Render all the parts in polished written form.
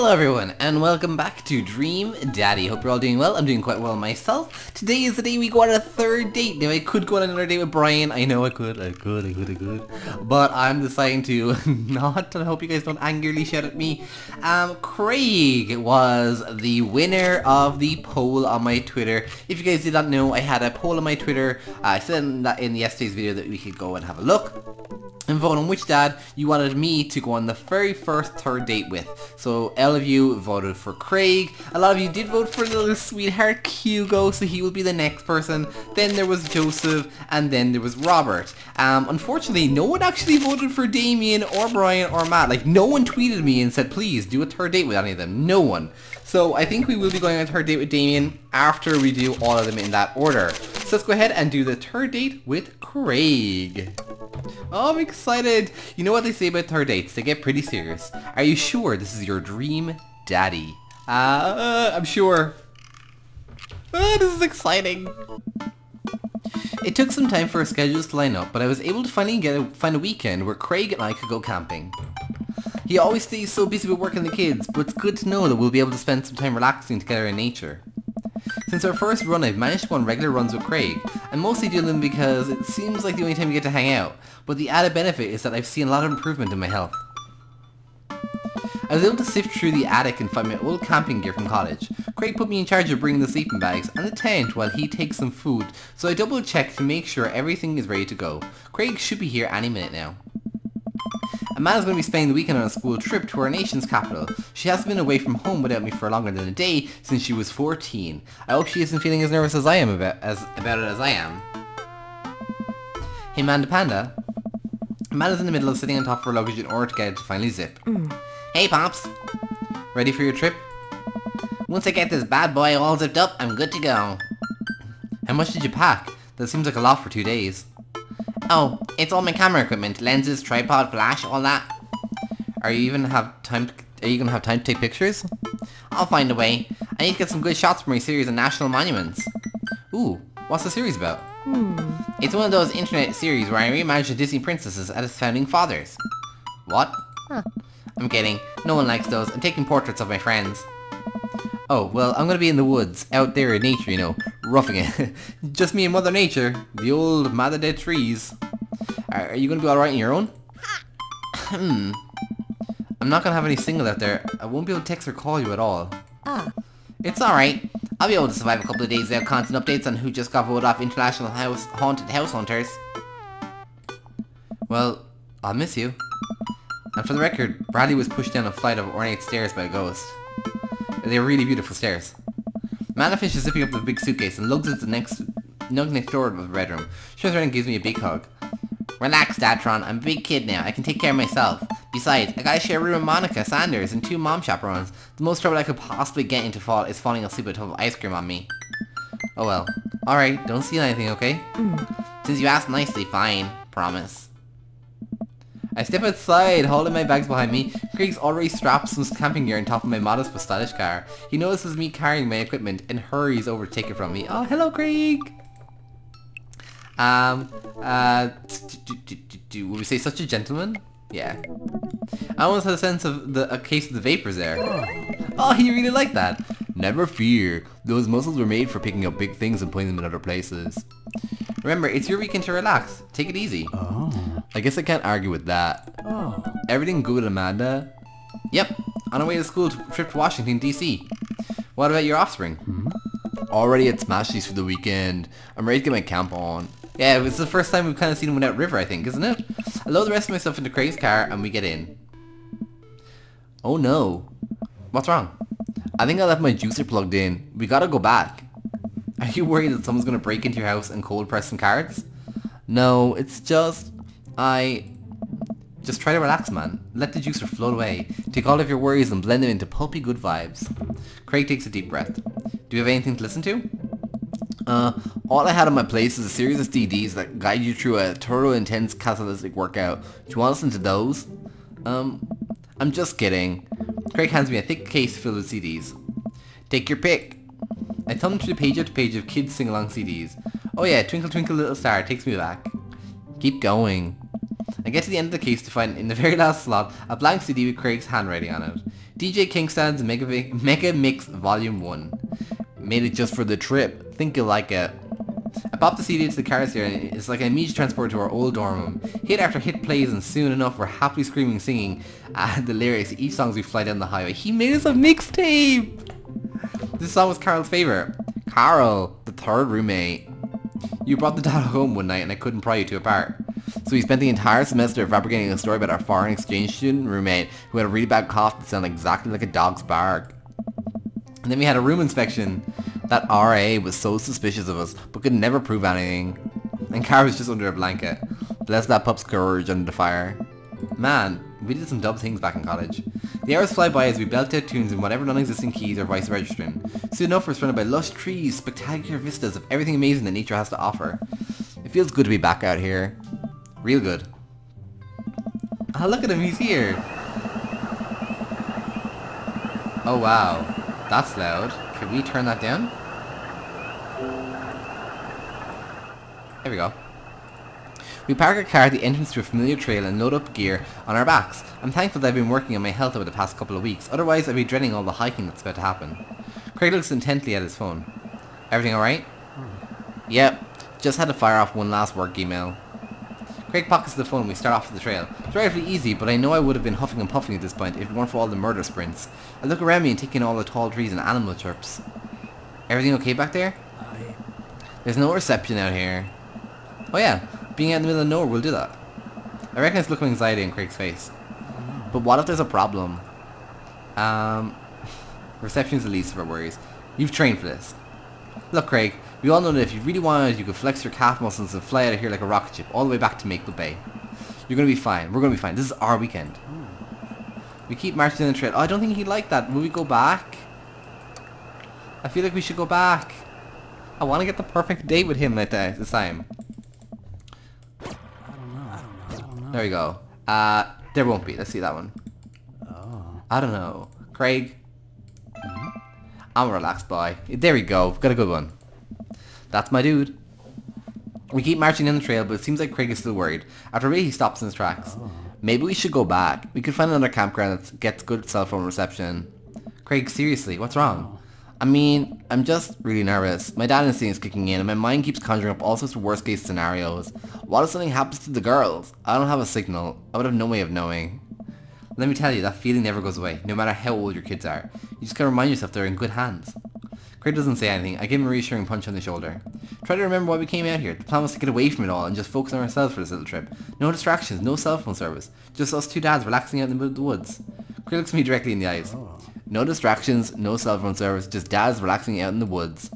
Hello everyone, and welcome back to Dream Daddy. Hope you're all doing well. I'm doing quite well myself. Today is the day we go on a third date. Now I could go on another date with Brian. I know I could. But I'm deciding to not, and I hope you guys don't angrily shout at me. Craig was the winner of the poll on my Twitter. If you guys did not know, I had a poll on my Twitter. I said in yesterday's video that we could go and have a look and vote on which dad you wanted me to go on the very first third date with. So all of you voted for Craig. A lot of you did vote for little sweetheart Hugo, so he will be the next person. Then there was Joseph, and then there was Robert. Unfortunately, no one actually voted for Damien or Brian or Matt. Like, no one tweeted me and said, please do a third date with any of them. No one. So I think we will be going on a third date with Damien after we do all of them in that order. So let's go ahead and do the third date with Craig. Oh, I'm excited. You know what they say about third dates? They get pretty serious. Are you sure this is your dream daddy? I'm sure. This is exciting. It took some time for our schedules to line up, but I was able to finally find a weekend where Craig and I could go camping. He always stays so busy with work and the kids, but it's good to know that we'll be able to spend some time relaxing together in nature. Since our first run, I've managed to go on regular runs with Craig. I'm mostly doing them because it seems like the only time we get to hang out, but the added benefit is that I've seen a lot of improvement in my health. I was able to sift through the attic and find my old camping gear from college. Craig put me in charge of bringing the sleeping bags and the tent while he takes some food, so I double checked to make sure everything is ready to go. Craig should be here any minute now. Amanda's going to be spending the weekend on a school trip to our nation's capital. She hasn't been away from home without me for longer than a day since she was 14. I hope she isn't feeling as nervous as I am about it as I am. Hey Amanda Panda. Amanda's in the middle of sitting on top of her luggage in order to get it to finally zip. Hey Pops. Ready for your trip? Once I get this bad boy all zipped up, I'm good to go. How much did you pack? That seems like a lot for 2 days. Oh, it's all my camera equipment, lenses, tripod, flash, all that. Are you gonna have time to take pictures? I'll find a way. I need to get some good shots for my series on national monuments. Ooh, what's the series about? It's one of those internet series where I reimagine the Disney princesses as its founding fathers. What? I'm kidding. No one likes those. I'm taking portraits of my friends. Oh, well, I'm gonna be in the woods, out there in nature, you know, roughing it. Just me and Mother Nature, the old mother dead trees. Are you gonna be alright on your own? I'm not gonna have any signal out there. I won't be able to text or call you at all. It's alright. I'll be able to survive a couple of days without constant updates on who just got voted off International Haunted House Hunters. Well, I'll miss you. And for the record, Bradley was pushed down a flight of ornate stairs by a ghost. They were really beautiful stairs. Manafish is zipping up the big suitcase and lugs it to the next door of the bedroom. She turns around and gives me a big hug. Relax, Delphron. I'm a big kid now. I can take care of myself. Besides, I gotta share a room with Monica, Sanders, and 2 mom chaperones. The most trouble I could possibly get into is falling asleep with a tub of ice cream on me. Oh well. Alright, don't steal anything, okay? Since you asked nicely, fine. Promise. I step outside, holding my bags behind me. Craig's already strapped some camping gear on top of my modest but stylish car. He notices me carrying my equipment and hurries over to take it from me. Oh, hello, Craig! Would we say such a gentleman? Yeah. I almost had a sense of a case of the vapors there. Oh, he really liked that. Never fear. Those muscles were made for picking up big things and putting them in other places. Remember, it's your weekend to relax. Take it easy. I guess I can't argue with that. Everything good, Amanda? Yep. On our way to school trip to Washington, D.C. What about your offspring? Already at Smashies for the weekend. I'm ready to get my camp on. Yeah, it's the first time we've kind of seen him without River, I think, isn't it? I load the rest of my stuff into Craig's car and we get in. Oh no. What's wrong? I think I left my juicer plugged in. We gotta go back. Are you worried that someone's gonna break into your house and cold press some cards? No, it's just... Just try to relax, man. Let the juicer float away. Take all of your worries and blend them into pulpy good vibes. Craig takes a deep breath. Do you have anything to listen to? All I had on my plate is a series of CDs that guide you through a thorough, intense catalytic workout. Do you want to listen to those? I'm just kidding. Craig hands me a thick case filled with CDs. Take your pick. I thumb through page after page of kids sing-along CDs. Oh yeah, Twinkle Twinkle Little Star takes me back. Keep going. I get to the end of the case to find, in the very last slot, a blank CD with Craig's handwriting on it. DJ Kingstan's Mega Mix Volume 1. Made it just for the trip. Think you'll like it. I popped the CD into the car stereo and it's like an immediate transport to our old dorm room. Hit after hit plays and soon enough we're happily screaming singing the lyrics to each song as we fly down the highway. He made us a mixtape! This song was Carol's favourite. Carol, the third roommate. You brought the data home one night and I couldn't pry you two apart. So we spent the entire semester fabricating a story about our foreign exchange student roommate who had a really bad cough that sounded exactly like a dog's bark. And then we had a room inspection. That RA was so suspicious of us, but could never prove anything. And Cara was just under a blanket. Bless that pup's courage under the fire. Man, we did some dumb things back in college. The hours fly by as we belt out tunes in whatever non-existent keys our voice registering. Soon enough we're surrounded by lush trees, spectacular vistas of everything amazing that nature has to offer. It feels good to be back out here. Real good. Oh, look at him, he's here. Oh wow, that's loud. Can we turn that down? There we go. We park our car at the entrance to a familiar trail and load up gear on our backs. I'm thankful that I've been working on my health over the past couple of weeks, otherwise I'd be dreading all the hiking that's about to happen. Craig looks intently at his phone. Everything alright? Yep, just had to fire off one last work email. Craig pockets the phone and we start off to the trail. It's relatively easy, but I know I would have been huffing and puffing at this point if it weren't for all the murder sprints. I look around me and take in all the tall trees and animal chirps. Everything okay back there? There's no reception out here. Oh yeah, being out in the middle of nowhere will do that. I recognize the look of anxiety on Craig's face. But what if there's a problem? Reception is the least of our worries. You've trained for this. Look Craig, we all know that if you really wanted, you could flex your calf muscles and fly out of here like a rocket ship all the way back to Maple Bay. You're gonna be fine. We're gonna be fine. This is our weekend. We keep marching down the trail. Oh, I don't think he'd like that. Will we go back? I feel like we should go back. I want to get the perfect date with him like that this time. I don't know. There we go. There won't be. Let's see that one. Oh. I don't know. Craig? I'm a relaxed boy. There we go. Got a good one. That's my dude. We keep marching down the trail, but it seems like Craig is still worried. After a bit, he stops in his tracks. Oh. Maybe we should go back. We could find another campground that gets good cell phone reception. Craig, seriously, what's wrong? I mean, I'm just really nervous. My dad instinct is kicking in and my mind keeps conjuring up all sorts of worst case scenarios. What if something happens to the girls? I don't have a signal. I would have no way of knowing. Let me tell you, that feeling never goes away, no matter how old your kids are. You just gotta remind yourself they're in good hands. Craig doesn't say anything. I give him a reassuring punch on the shoulder. Try to remember why we came out here. The plan was to get away from it all and just focus on ourselves for this little trip. No distractions, no cell phone service. Just us two dads relaxing out in the middle of the woods. Craig looks me directly in the eyes. No distractions, no cell phone service, just dads relaxing out in the woods.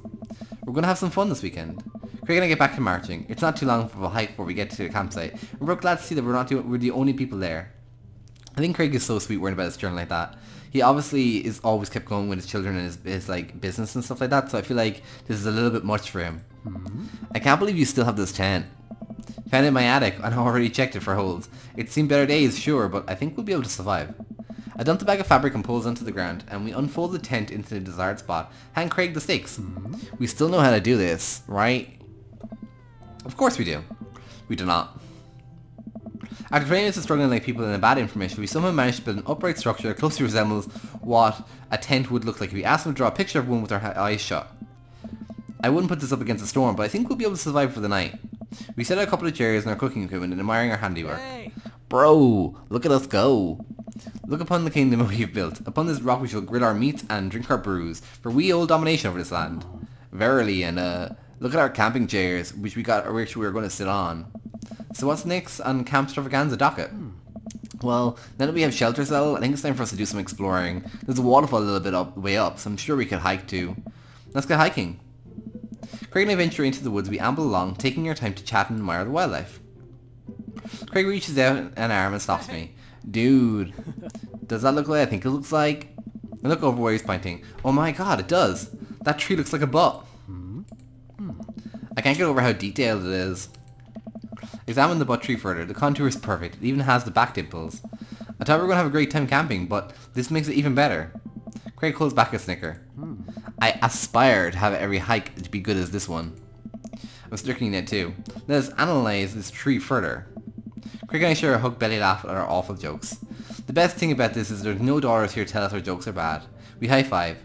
We're gonna have some fun this weekend. Craig and I get back to marching. It's not too long for a hike before we get to the campsite. And we're glad to see that we're the only people there. I think Craig is so sweet worrying about his children like that. He obviously is always kept going with his children and his like business and stuff like that, so I feel like this is a little bit much for him. I can't believe you still have this tent. Found it in my attic and I already checked it for holes. It's seen better days, sure, but I think we'll be able to survive. I dump the bag of fabric and pulls onto the ground, and we unfold the tent into the desired spot. Hand Craig the stakes. We still know how to do this, right? Of course we do. We do not. After 20 minutes of struggling like people in a bad information, we somehow managed to build an upright structure that closely resembles what a tent would look like if we asked them to draw a picture of one with our eyes shut. I wouldn't put this up against a storm, but I think we'll be able to survive for the night. We set out a couple of chairs and our cooking equipment and admiring our handiwork. Hey. Bro, look at us go. Look upon the kingdom we've built. Upon this rock we shall grill our meats and drink our brews, for we hold domination over this land. Verily, and look at our camping chairs, which we were going to sit on. So what's next on Camp Stravaganza docket? Well, now that we have shelter cell, I think it's time for us to do some exploring. There's a waterfall a little bit way up, so I'm sure we could hike too. Let's get hiking. Craig and I venture into the woods. We amble along, taking our time to chat and admire the wildlife. Craig reaches out an arm and stops me. Dude, does that look like I think it looks like? I look over where he's pointing. Oh my god, it does. That tree looks like a butt. I can't get over how detailed it is. Examine the butt tree further. The contour is perfect. It even has the back dimples. I thought we were going to have a great time camping, but this makes it even better. Craig holds back a snicker. I aspire to have every hike to be good as this one. I'm sticking it too. Let us analyze this tree further. Craig and I share a hug belly laugh at our awful jokes. The best thing about this is there's no daughters here to tell us our jokes are bad. We high five.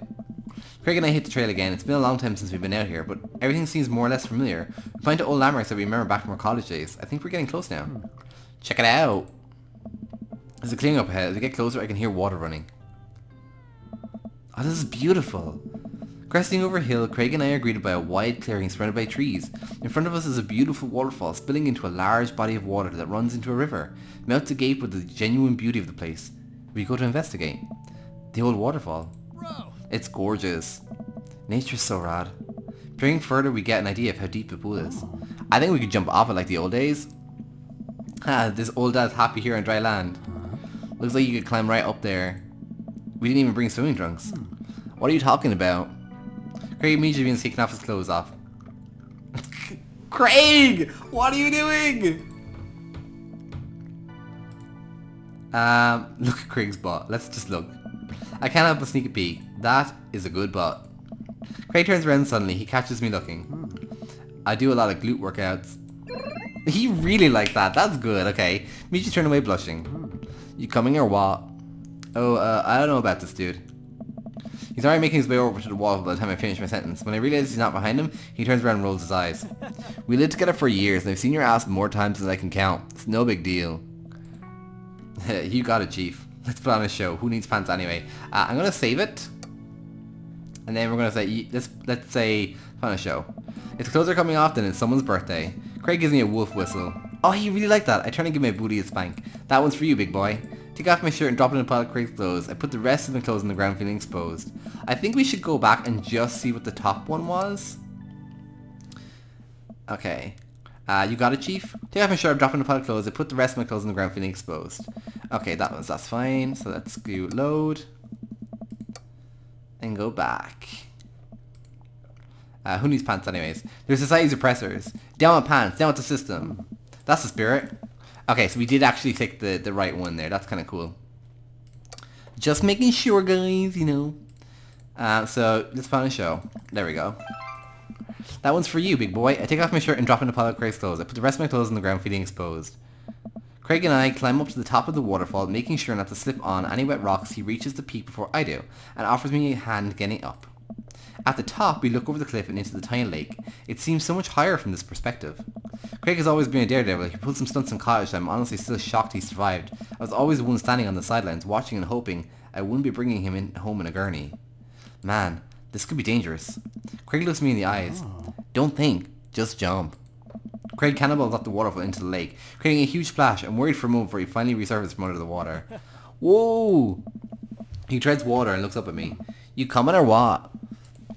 Craig and I hit the trail again. It's been a long time since we've been out here, but everything seems more or less familiar. We find old landmarks that we remember back from our college days. I think we're getting close now. Check it out. There's a clearing up ahead. As we get closer, I can hear water running. Oh, this is beautiful. Cresting over a hill, Craig and I are greeted by a wide clearing surrounded by trees. In front of us is a beautiful waterfall spilling into a large body of water that runs into a river. Melts agape with the genuine beauty of the place. We go to investigate. The old waterfall. It's gorgeous. Nature's so rad. Peering further, we get an idea of how deep the pool is. I think we could jump off it like the old days. This old dad's happy here on dry land. Looks like you could climb right up there. We didn't even bring swimming trunks. What are you talking about? Craig immediately begins taking off his clothes off. Craig! What are you doing? Look at Craig's butt. Let's just look. I can't help but sneak a peek. That is a good butt. Craig turns around suddenly. He catches me looking. I do a lot of glute workouts. He really liked that. That's good. Okay. Michi turned away blushing. You coming or what? Oh, I don't know about this dude. He's already making his way over to the wall by the time I finish my sentence. When I realize he's not behind him, he turns around and rolls his eyes. We lived together for years, and I've seen your ass more times than I can count. It's no big deal. You got it, Chief. Let's put on a show. Who needs pants anyway? I'm gonna save it, and then we're gonna say let's say put on a show. Its clothes are coming off, and it's someone's birthday. Craig gives me a wolf whistle. Oh, he really liked that. I turn and give my booty a spank. That one's for you, big boy. Take off my shirt and drop it in a pile of Craig's clothes. I put the rest of my clothes on the ground feeling exposed. I think we should go back and just see what the top one was. Okay. You got it, Chief? Take off my shirt, drop it in a pile of clothes. I put the rest of my clothes on the ground feeling exposed. Okay, that's fine. So let's do load. And go back. Who needs pants anyways? There's society's oppressors. Down with pants, down with the system. That's the spirit. Okay, so we did actually take the right one there. That's kind of cool. Just making sure, guys, you know. So, let's put on a show. There we go. That one's for you, big boy. I take off my shirt and drop in a pile of Craig's clothes. I put the rest of my clothes on the ground feeling exposed. Craig and I climb up to the top of the waterfall, making sure not to slip on any wet rocks. He reaches the peak before I do, and offers me a hand getting up. At the top, we look over the cliff and into the tiny lake. It seems so much higher from this perspective. Craig has always been a daredevil. He pulled some stunts in college, and I'm honestly still shocked he survived. I was always the one standing on the sidelines, watching and hoping I wouldn't be bringing him home in a gurney. Man, this could be dangerous. Craig looks me in the eyes. Don't think, just jump. Craig cannonballs up the waterfall into the lake, creating a huge splash. I'm worried for a moment before he finally resurfaces from under the water. Whoa! He treads water and looks up at me. You coming or what?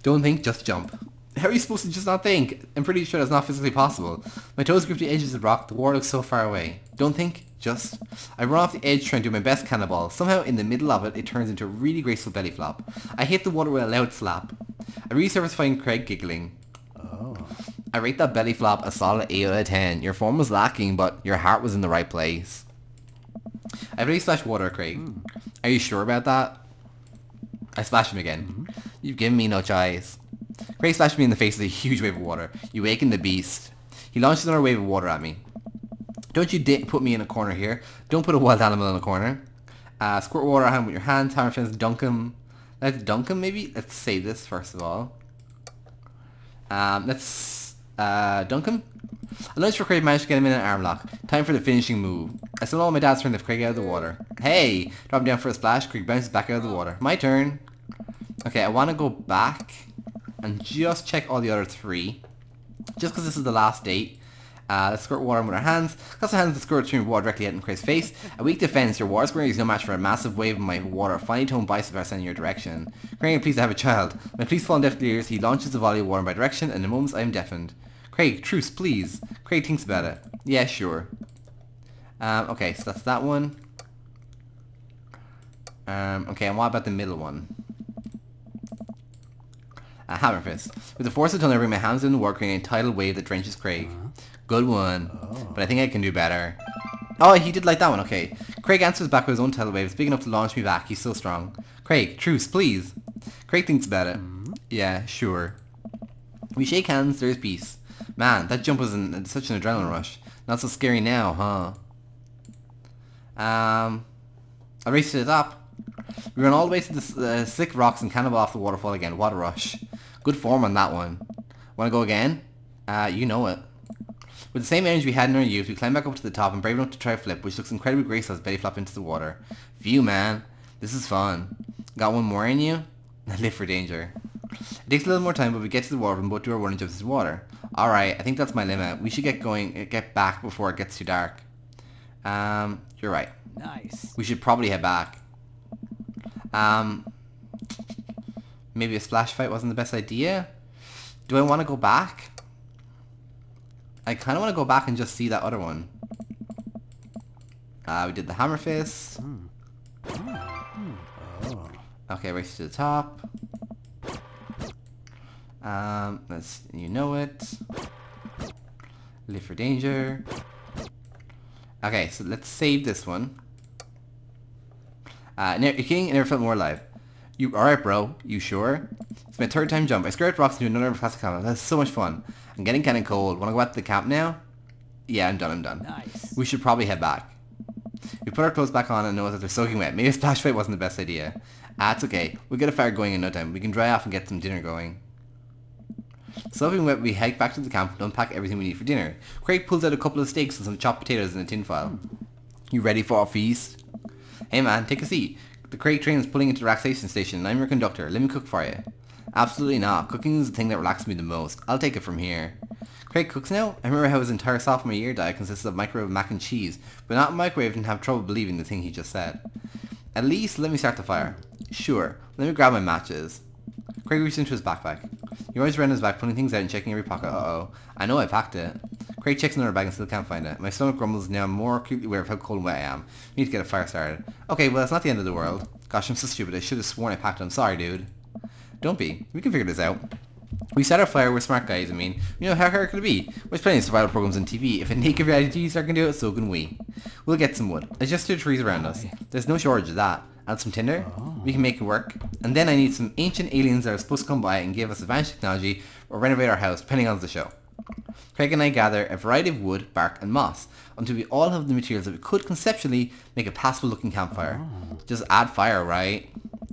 Don't think, just jump. How are you supposed to just not think? I'm pretty sure that's not physically possible. My toes grip the edges of the rock, the water looks so far away. Don't think, just... I run off the edge trying to do my best cannonball. Somehow in the middle of it, it turns into a really graceful belly flop. I hit the water with a loud slap. I resurface finding Craig giggling. Oh. I rate that belly flop a solid 8 out of 10. Your form was lacking, but your heart was in the right place. I really splashed water at Craig. Are you sure about that? I splashed him again. You've given me no choice. Craig splashed me in the face with a huge wave of water. You awakened the beast. He launched another wave of water at me. Don't you put me in a corner here. Don't put a wild animal in a corner. Squirt water at him with your hands. Hammer friends, dunk him. Let's dunk him maybe? Let's say this first of all. Let's dunk him. I lunged for Craig, managed to get him in an arm lock. Time for the finishing move. I still know my dad's trying to lift Craig out of the water. Hey! Drop him down for a splash. Craig bounces back out of the water. My turn. Okay, I want to go back and just check all the other three. Just because this is the last date. Let's squirt water with our hands. Cross our hands to squirt stream of water directly at Craig's face. A weak defense. Your water squirting is no match for a massive wave of my water. Finely toned biceps are sent in your direction. Craig, I'm pleased to have a child. My please fall on deaf ears. He launches the volley of water in my direction, and in moments I am deafened. Craig, truce, please. Craig thinks about it. Yeah, sure. Okay, so that's that one. Okay, and what about the middle one? Hammer fist. With the force of thunder, I bring my hands in the water, creating a tidal wave that drenches Craig. Good one. But I think I can do better. Oh, he did like that one, okay. Craig answers back with his own tidal wave. It's big enough to launch me back. He's so strong. Craig, truce, please. Craig thinks about it. Yeah, sure. We shake hands, there's peace. Man, that jump was such an adrenaline rush. Not so scary now, huh? I'll race to the top. We run all the way to the slick rocks and cannonball off the waterfall again. What a rush. Good form on that one. Wanna go again? You know it. With the same energy we had in our youth, we climb back up to the top and brave enough to try a flip, which looks incredibly graceful as belly flop into the water. Phew, man. This is fun. Got one more in you? Live for danger. It takes a little more time, but we get to the water and both do our running jumps into the water. Alright, I think that's my limit. We should get back before it gets too dark. You're right. Nice. We should probably head back. Maybe a splash fight wasn't the best idea? Do I want to go back? I kind of want to go back and just see that other one. We did the hammer fist. Oh. Okay, race to the top. You know it. Live for danger. Okay, so let's save this one. You're kidding? I never felt more alive. You alright, bro? You sure? It's my third time jump. I skirt rocks into another classic camp. That's so much fun. I'm getting kind of cold. Want to go back to the camp now? Yeah, I'm done. Nice. We should probably head back. We put our clothes back on and notice that they're soaking wet. Maybe a splash fight wasn't the best idea. It's okay. We'll get a fire going in no time. We can dry off and get some dinner going. Soaking wet, we head back to the camp and unpack everything we need for dinner. Craig pulls out a couple of steaks and some chopped potatoes in a tin foil. You ready for our feast? Hey man, take a seat. The Craig train is pulling into the relaxation station and I'm your conductor. Let me cook for you. Absolutely not. Cooking is the thing that relaxes me the most. I'll take it from here. Craig cooks now? I remember how his entire sophomore year diet consisted of microwave mac and cheese, but not microwave and have trouble believing the thing he just said. At least let me start the fire. Sure. Let me grab my matches. Craig reached into his backpack. He always ran his back, pulling things out and checking every pocket. Uh-oh. I know I packed it. Craig checks another bag and still can't find it. My stomach grumbles now. I'm more acutely aware of how cold and wet I am. We need to get a fire started. Okay, well, that's not the end of the world. Gosh, I'm so stupid. I should have sworn I packed it. I'm sorry, dude. Don't be. We can figure this out. We start our fire. We're smart guys, I mean. You know how hard could it be? There's plenty of survival programs on TV. If a naked reality star can do it, so can we. We'll get some wood. There's just 2 trees around us. There's no shortage of that. Add some tinder. We can make it work. And then I need some ancient aliens that are supposed to come by and give us advanced technology or renovate our house, depending on the show. Craig and I gather a variety of wood, bark and moss until we all have the materials that we could conceptually make a passable looking campfire. Just add fire, right?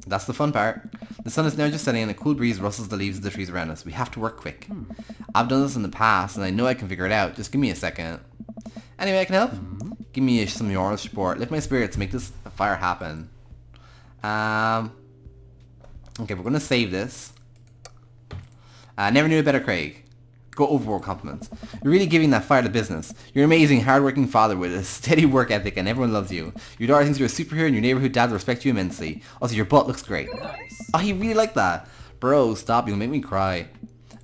That's the fun part. The sun is now just setting and a cool breeze rustles the leaves of the trees around us. We have to work quick. I've done this in the past and I know I can figure it out. Just give me a second. Anyway, I can help. Give me some of your support. Lift my spirits. Make this fire happen. Okay, we're going to save this. Never knew a better Craig. Go overboard compliments. You're really giving that fire to business. You're an amazing, hard-working father with a steady work ethic and everyone loves you. Your daughter thinks you're a superhero and your neighborhood dads respect you immensely. Also, your butt looks great. Nice. Oh, he really liked that. Bro, stop. You'll make me cry.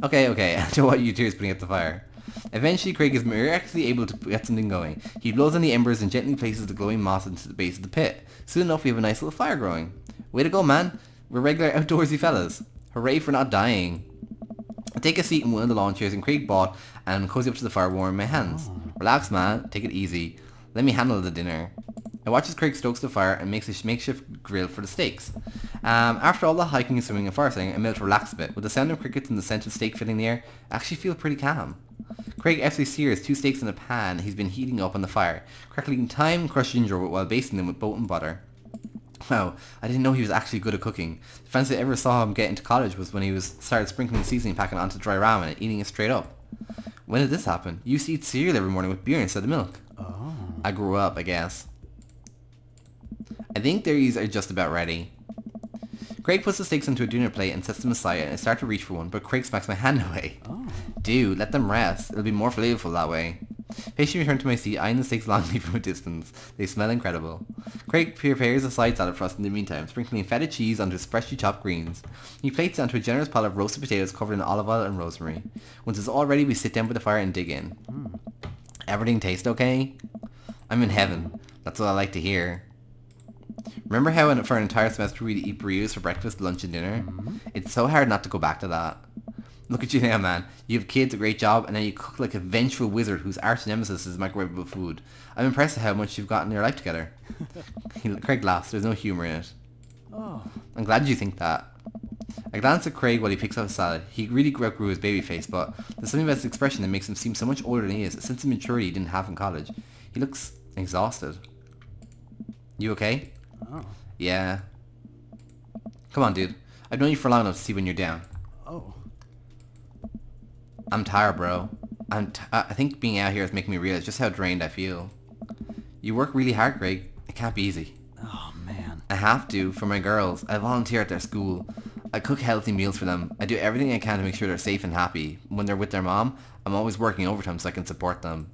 Okay. I don't want you tears putting out the fire. Eventually, Craig is miraculously able to get something going. He blows on the embers and gently places the glowing moss into the base of the pit. Soon enough, we have a nice little fire growing. Way to go, man. We're regular outdoorsy fellas. Hooray for not dying. I take a seat in one of the lawn chairs and Craig bought and cozy up to the fire warming my hands. Relax, man. Take it easy. Let me handle the dinner. I watch as Craig stokes the fire and makes a makeshift grill for the steaks. After all the hiking and swimming and fire setting, I'm able to relax a bit. With the sound of crickets and the scent of steak filling the air, I actually feel pretty calm. Craig actually sears 2 steaks in a pan he's been heating up on the fire, crackling thyme and crushed ginger while basting them with boat and butter. Wow, I didn't know he was actually good at cooking. The first I ever saw him get into college was when he started sprinkling seasoning packet onto dry ramen and eating it straight up. When did this happen? You used to eat cereal every morning with beer instead of milk. Oh. I grew up, I guess. I think these are just about ready. Craig puts the steaks into a dinner plate and sets them aside and I start to reach for one, but Craig smacks my hand away. Oh. Dude, let them rest. It'll be more flavorful that way. Patiently return to my seat, eyeing the steaks longingly from a distance. They smell incredible. Craig prepares a side salad for us in the meantime, sprinkling feta cheese onto his freshly chopped greens. He plates it onto a generous pile of roasted potatoes covered in olive oil and rosemary. Once it's all ready, we sit down by the fire and dig in. Everything tastes okay? I'm in heaven. That's what I like to hear. Remember how for an entire semester we'd eat burritos for breakfast, lunch and dinner? It's so hard not to go back to that. Look at you now, man. You have kids, a great job, and now you cook like a vengeful wizard whose arch nemesis is microwavable food. I'm impressed at how much you've got in your life together. Craig laughs. There's no humour in it. Oh. I'm glad you think that. I glance at Craig while he picks up his salad. He really outgrew his baby face, but there's something about his expression that makes him seem so much older than he is, a sense of maturity he didn't have in college. He looks exhausted. You okay? Oh. Yeah. Come on, dude. I've known you for long enough to see when you're down. Oh. I'm tired, bro. I think being out here is making me realize just how drained I feel. You work really hard, Greg. It can't be easy. Oh, man. I have to, for my girls. I volunteer at their school. I cook healthy meals for them. I do everything I can to make sure they're safe and happy. When they're with their mom, I'm always working overtime so I can support them.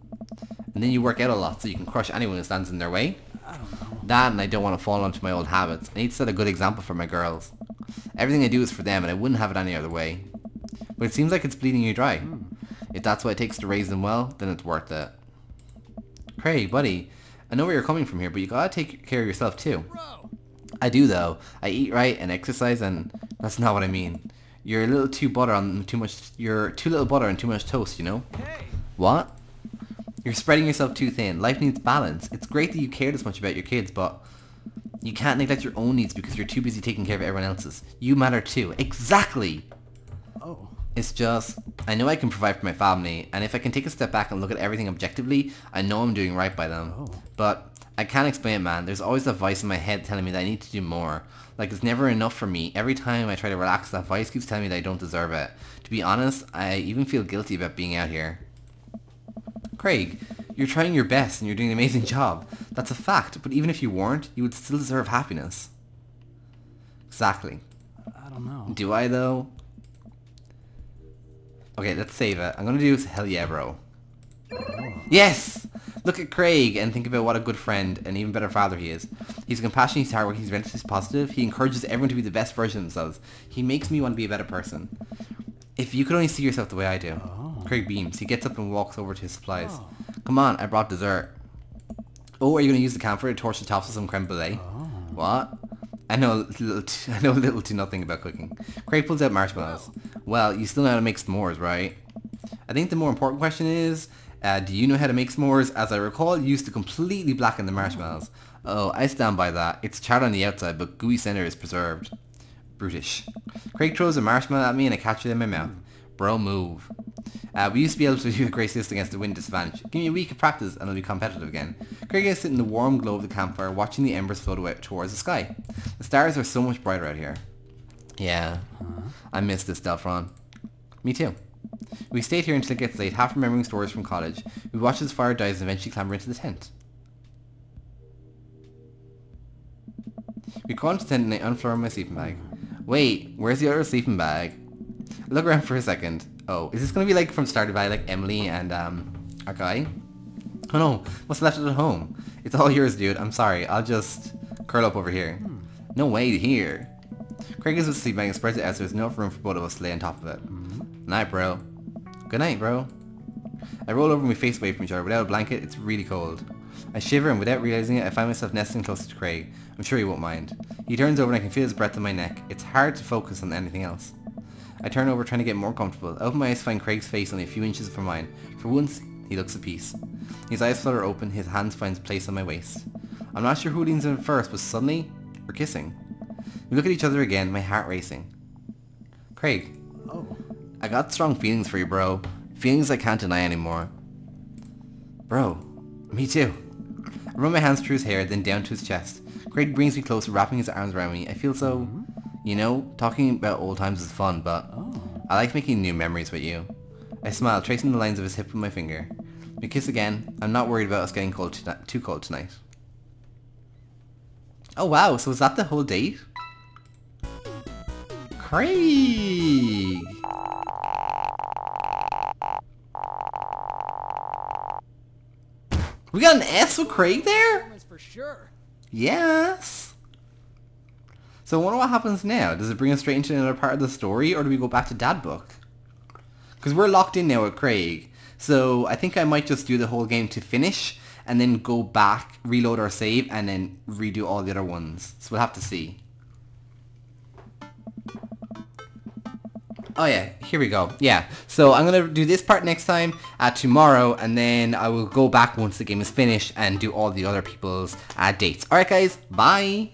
And then you work out a lot so you can crush anyone who stands in their way. I don't know. That, and I don't want to fall onto my old habits. I need to set a good example for my girls. Everything I do is for them, and I wouldn't have it any other way. But it seems like it's bleeding you dry. If that's what it takes to raise them well, then it's worth it. Craig, buddy, I know where you're coming from here, but you gotta take care of yourself too. I do though. I eat right and exercise, and that's not what I mean. You're a little too butter on too much. You're too little butter on too much toast, you know? Hey. What? You're spreading yourself too thin. Life needs balance. It's great that you care this much about your kids, but you can't neglect your own needs because you're too busy taking care of everyone else's. You matter too. Exactly. Oh. It's just, I know I can provide for my family, and if I can take a step back and look at everything objectively, I know I'm doing right by them. Oh. But I can't explain it, man. There's always a voice in my head telling me that I need to do more. Like, it's never enough for me. Every time I try to relax, that voice keeps telling me that I don't deserve it. To be honest, I even feel guilty about being out here. Craig, you're trying your best and you're doing an amazing job. That's a fact, but even if you weren't, you would still deserve happiness. Exactly. I don't know. Do I, though? Okay, let's save it. I'm gonna do hell yeah, bro. Yes! Look at Craig and think about what a good friend and even better father he is. He's compassionate, he's hardworking, he's relentlessly positive. He encourages everyone to be the best version of themselves. He makes me want to be a better person. If you could only see yourself the way I do. Oh. Craig beams. He gets up and walks over to his supplies. Oh. Come on, I brought dessert. Oh, are you going to use the camphor to torch the tops of some creme brulee? Oh. What? I know little to nothing about cooking. Craig pulls out marshmallows. Well, you still know how to make s'mores, right? I think the more important question is, do you know how to make s'mores? As I recall, you used to completely blacken the marshmallows. Oh, I stand by that. It's charred on the outside, but gooey center is preserved. Brutish. Craig throws a marshmallow at me and I catch it in my mouth. Bro, move. We used to be able to do a great assist against the wind disadvantage. Give me a week of practice and I'll be competitive again. Craig is sitting in the warm glow of the campfire watching the embers float away towards the sky. The stars are so much brighter out here. Yeah, I miss this, Delphron. Me too. We stayed here until it gets late, half remembering stories from college. We watch as fire dies and eventually clamber into the tent. We crawl into the tent and I unfurl my sleeping bag. Wait, where's the other sleeping bag? I look around for a second. Oh, is this gonna be like from Started by like Emily and our guy? Oh no, must have left it at home. It's all yours, dude. I'm sorry. I'll just curl up over here. No way, here. Craig is with the sleeping bag and spreads it out so there's enough room for both of us to lay on top of it. Night, bro. Good night, bro. I roll over and we face away from each other. Without a blanket, it's really cold. I shiver and without realizing it, I find myself nesting closer to Craig. I'm sure he won't mind. He turns over and I can feel his breath on my neck. It's hard to focus on anything else. I turn over trying to get more comfortable. I open my eyes to find Craig's face only a few inches from mine. For once, he looks at peace. His eyes flutter open, his hands find place on my waist. I'm not sure who leans in first, but suddenly, we're kissing. We look at each other again, my heart racing. Craig. Oh. I got strong feelings for you, bro. Feelings I can't deny anymore. Bro, me too. I run my hands through his hair, then down to his chest. Craig brings me closer, wrapping his arms around me. I feel so... You know, talking about old times is fun, but I like making new memories with you. I smile, tracing the lines of his hip with my finger. We kiss again. I'm not worried about us getting too cold tonight. Oh wow, so was that the whole date? Craig! We got an S with Craig there? For sure. Yes. So I wonder what happens now. Does it bring us straight into another part of the story, or do we go back to Dad Book? Because we're locked in now with Craig. So I think I might just do the whole game to finish, and then go back, reload our save, and then redo all the other ones. So we'll have to see. Oh yeah, here we go. Yeah, so I'm going to do this part next time, tomorrow, and then I will go back once the game is finished and do all the other people's dates. Alright guys, bye!